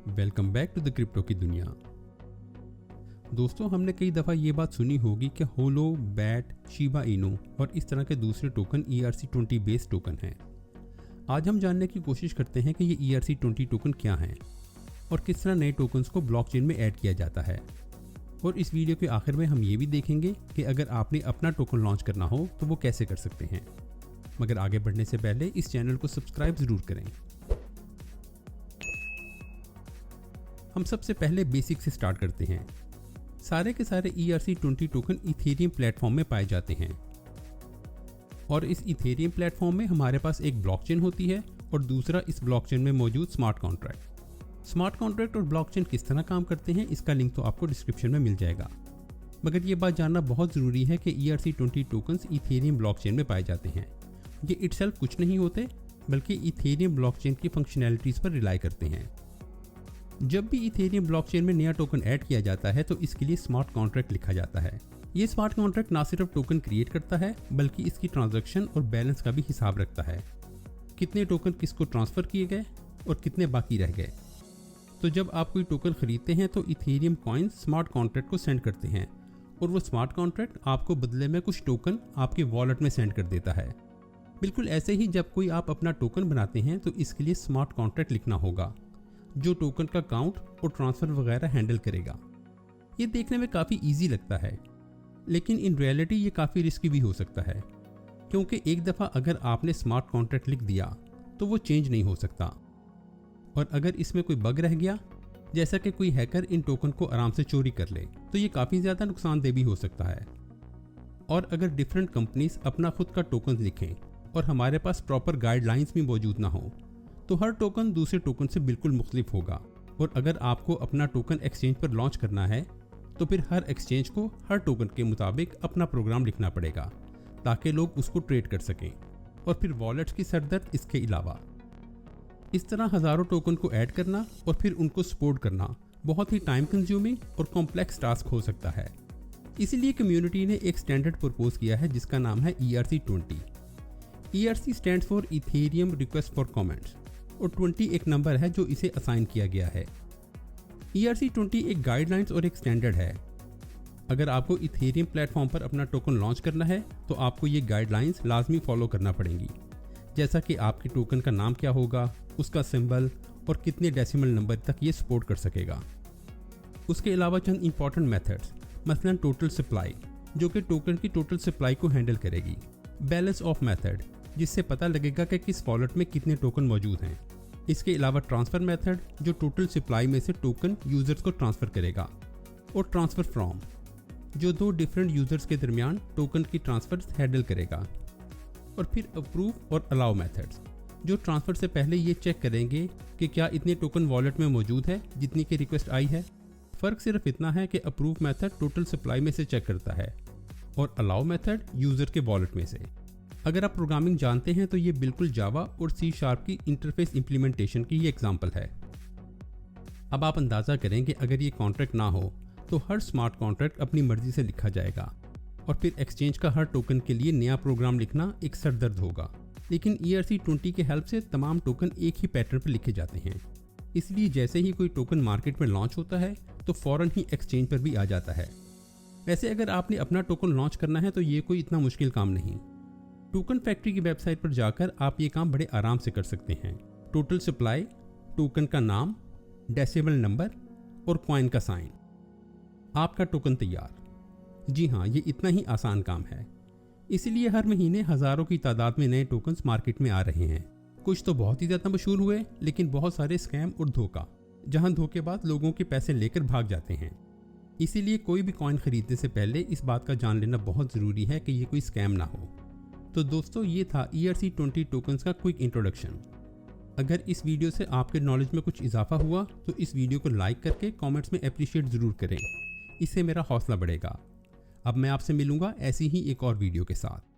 Welcome back to the crypto की दुनिया। दोस्तों, हमने कई दफ़ा ये बात सुनी होगी कि होलो, बैट, शिबा इनू और इस तरह के दूसरे टोकन ERC20 बेस्ड टोकन हैं। आज हम जानने की कोशिश करते हैं कि ये ERC20 टोकन क्या हैं और किस तरह नए टोकन्स को ब्लॉकचेन में ऐड किया जाता है। और इस वीडियो के आखिर में हम ये भी देखेंगे कि अगर आपने अपना टोकन लॉन्च करना हो तो वो कैसे कर सकते हैं। मगर आगे बढ़ने से पहले इस चैनल को सब्सक्राइब ज़रूर करें। हम सबसे पहले बेसिक से स्टार्ट करते हैं। सारे के सारे ERC20 टोकन इथेरियम प्लेटफॉर्म में पाए जाते हैं और इस इथेरियम प्लेटफॉर्म में हमारे पास एक ब्लॉकचेन होती है और दूसरा इस ब्लॉकचेन में मौजूद स्मार्ट कॉन्ट्रैक्ट। स्मार्ट कॉन्ट्रैक्ट और ब्लॉकचेन किस तरह काम करते हैं इसका लिंक तो आपको डिस्क्रिप्शन में मिल जाएगा। मगर ये बात जानना बहुत ज़रूरी है कि ERC20 टोकन्स इथेरियम ब्लॉकचेन में पाए जाते हैं। ये इटसेल्फ कुछ नहीं होते बल्कि इथेरियम ब्लॉकचेन की फंक्शनैलिटीज़ पर रिलाई करते हैं। जब भी इथेरियम ब्लॉकचेन में नया टोकन ऐड किया जाता है तो इसके लिए स्मार्ट कॉन्ट्रैक्ट लिखा जाता है। ये स्मार्ट कॉन्ट्रैक्ट ना सिर्फ टोकन क्रिएट करता है बल्कि इसकी ट्रांजैक्शन और बैलेंस का भी हिसाब रखता है। कितने टोकन किसको ट्रांसफ़र किए गए और कितने बाकी रह गए। तो जब आप कोई टोकन खरीदते हैं तो इथेरियम कॉइन्स स्मार्ट कॉन्ट्रैक्ट को सेंड करते हैं और वो स्मार्ट कॉन्ट्रैक्ट आपको बदले में कुछ टोकन आपके वॉलेट में सेंड कर देता है। बिल्कुल ऐसे ही जब कोई आप अपना टोकन बनाते हैं तो इसके लिए स्मार्ट कॉन्ट्रैक्ट लिखना होगा जो टोकन का काउंट और ट्रांसफ़र वगैरह हैंडल करेगा। ये देखने में काफ़ी इजी लगता है लेकिन इन रियलिटी ये काफ़ी रिस्की भी हो सकता है, क्योंकि एक दफ़ा अगर आपने स्मार्ट कॉन्ट्रैक्ट लिख दिया तो वो चेंज नहीं हो सकता। और अगर इसमें कोई बग रह गया, जैसा कि कोई हैकर इन टोकन को आराम से चोरी कर ले, तो ये काफ़ी ज़्यादा नुकसानदेह भी हो सकता है। और अगर डिफरेंट कंपनीज अपना खुद का टोकन लिखें और हमारे पास प्रॉपर गाइडलाइंस भी मौजूद ना हो तो हर टोकन दूसरे टोकन से बिल्कुल मुख्तलिफ होगा। और अगर आपको अपना टोकन एक्सचेंज पर लॉन्च करना है तो फिर हर एक्सचेंज को हर टोकन के मुताबिक अपना प्रोग्राम लिखना पड़ेगा ताकि लोग उसको ट्रेड कर सकें। और फिर वॉलेट्स की सरदर्द इसके अलावा। इस तरह हज़ारों टोकन को ऐड करना और फिर उनको सपोर्ट करना बहुत ही टाइम कंज्यूमिंग और कॉम्प्लेक्स टास्क हो सकता है। इसीलिए कम्युनिटी ने एक स्टैंडर्ड प्रपोज किया है जिसका नाम है ERC20। ERC stands for Ethereum request for comments और 20 एक नंबर है जो इसे असाइन किया गया है। ERC20 एक गाइडलाइंस और एक स्टैंडर्ड है। अगर आपको इथेरियम प्लेटफॉर्म पर अपना टोकन लॉन्च करना है तो आपको ये गाइडलाइंस लाजमी फॉलो करना पड़ेंगी, जैसा कि आपके टोकन का नाम क्या होगा, उसका सिंबल और कितने डेसिमल नंबर तक ये सपोर्ट कर सकेगा। उसके अलावा चंद इंपॉर्टेंट मेथड्स, मसलन टोटल सप्लाई जो कि टोकन की टोटल सप्लाई को हैंडल करेगी, बैलेंस ऑफ मेथड जिससे पता लगेगा कि किस वॉलेट में कितने टोकन मौजूद हैं। इसके अलावा ट्रांसफ़र मेथड जो टोटल सप्लाई में से टोकन यूज़र्स को ट्रांसफ़र करेगा, और ट्रांसफ़र फ्रॉम जो दो डिफरेंट यूज़र्स के दरमियान टोकन की ट्रांसफ़र हैंडल करेगा। और फिर अप्रूव और अलाउ मेथड्स जो ट्रांसफ़र से पहले ये चेक करेंगे कि क्या इतने टोकन वॉलेट में मौजूद है जितनी की रिक्वेस्ट आई है। फ़र्क सिर्फ इतना है कि अप्रूव मेथड टोटल सप्लाई में से चेक करता है और अलाउ मेथड यूज़र के वॉलेट में से। अगर आप प्रोग्रामिंग जानते हैं तो ये बिल्कुल जावा और C# की इंटरफेस इम्प्लीमेंटेशन की ये एग्जांपल है। अब आप अंदाज़ा करें कि अगर ये कॉन्ट्रैक्ट ना हो तो हर स्मार्ट कॉन्ट्रैक्ट अपनी मर्जी से लिखा जाएगा और फिर एक्सचेंज का हर टोकन के लिए नया प्रोग्राम लिखना एक सरदर्द होगा। लेकिन ERC20 की हेल्प से तमाम टोकन एक ही पैटर्न पर लिखे जाते हैं, इसलिए जैसे ही कोई टोकन मार्केट में लॉन्च होता है तो फ़ौरन ही एक्सचेंज पर भी आ जाता है। वैसे अगर आपने अपना टोकन लॉन्च करना है तो ये कोई इतना मुश्किल काम नहीं। टोकन फैक्ट्री की वेबसाइट पर जाकर आप ये काम बड़े आराम से कर सकते हैं। टोटल सप्लाई, टोकन का नाम, डेसिमल नंबर और कॉइन का साइन, आपका टोकन तैयार। जी हाँ, ये इतना ही आसान काम है। इसलिए हर महीने हज़ारों की तादाद में नए टोकन्स मार्केट में आ रहे हैं। कुछ तो बहुत ही ज़्यादा मशहूर हुए लेकिन बहुत सारे स्कैम और धोखा, जहाँ धोखेबाज लोगों के पैसे लेकर भाग जाते हैं। इसीलिए कोई भी कॉइन खरीदने से पहले इस बात का जान लेना बहुत ज़रूरी है कि ये कोई स्कैम ना हो। तो दोस्तों, ये था ERC20 टोकन्स का क्विक इंट्रोडक्शन। अगर इस वीडियो से आपके नॉलेज में कुछ इजाफा हुआ तो इस वीडियो को लाइक करके कमेंट्स में अप्रिशिएट ज़रूर करें, इससे मेरा हौसला बढ़ेगा। अब मैं आपसे मिलूंगा ऐसी ही एक और वीडियो के साथ।